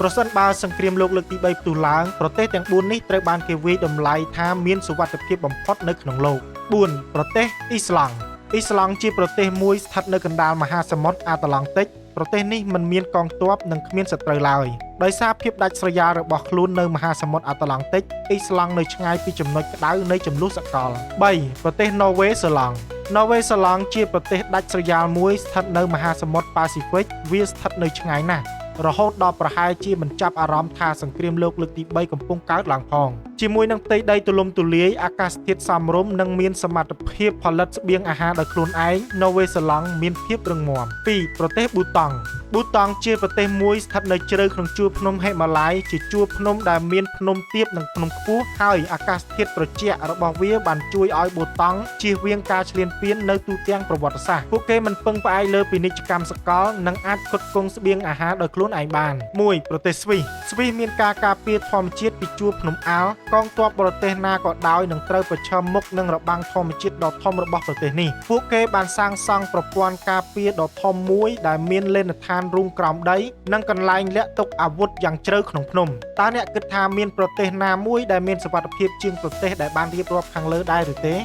ប្រសិនបើសង្គ្រាមលោកលើកទី3ផ្ទុះឡើងប្រទេសទាំង4នេះត្រូវបានគេវាយតម្លៃថាមានសុវត្ថិភាពបំផុតនៅក្នុងលោក 4. ប្រទេសអ៊ីស្លង់អ៊ីស្លង់ជាប្រទេសមួយស្ថិតនៅកណ្ដាលមហាសមុទ្រអាត្លង់តិកប្រទេសនេះមិនមានកងទ័ពនិងគ្មានសត្រូវឡើយដោយសារភាពដាច់ស្រយាលរបស់ខ្លួននៅមហាសមុទ្រអាត្លង់តិកអ៊ីស្លង់នៅឆ្ងាយពីចំណុចក្តៅនៃជម្លោះសកល 3. ប្រទេសណ័រវេសឡង់ណ័រវេសឡង់ជាប្រទេសដាច់ស្រយាលមួយស្ថិតនៅមហាសមុទ្រប៉ាស៊ីហ្វិកវាស្ថិតនៅឆ្ងាយណាស់រហូតដល់ប្រហែលជាមិនចាប់អារម្មណ៍ថាសង្គ្រាមលោកលើកទី3កំពុងកើតឡើងផងជាមួយនឹងផ្ទៃដីទូលំទូលាយអាកាសធាតុសមរម្យនិងមានសមត្ថភាពផលិតស្បៀងអាហារដោយខ្លួនឯងណ័រវេសឡង់មានភាពរឹងមាំ 2. ប្រទេសប៊ូតង់ប៊ូតង់ជាប្រទេសមួយស្ថិតនៅជ្រៅក្នុងជួរភ្នំហេម៉ាឡាយជាជួរភ្នំដែលមានភ្នំទាបនិងភ្នំខ្ពស់ហើយអាកាសធាតុត្រជាក់របស់វាបានជួយឲ្យប៊ូតង់ជៀសវាងការឈ្លានពាននៅទូទាំងប្រវត្តិសាស្ត្រពួកគេមិនពឹងផ្អែកលើពាណិជ្ជកម្មសកលនិងអាចផ្គត់ផ្គង់ស្បៀងអាហារដោយខ្លួនឯងបាន 1. ប្រទេសស្វីសមានការការពារធម្មជាតិពីជួរភ្នំអាល់កងទ័ពបរទេសណាក៏ដោយនឹងត្រូវប្រឈមមុខនឹងរបាំងធម្មជាតិដ៏ធំរបស់ប្រទេសនេះពួកគេបានសាងសង់ប្រព័ន្ធការពារដ៏ធំមួយដែលមានលេនដ្ឋានរូងក្រោមដីនិងកន្លែងលាក់ទុកអាវុធយ៉ាងជ្រៅក្នុងភ្នំតើអ្នកគិតថាមានប្រទេសណាមួយដែលមានសុវត្ថិភាពជាងប្រទេសដែលបានរៀបរាប់ខាងលើដែរឬទេ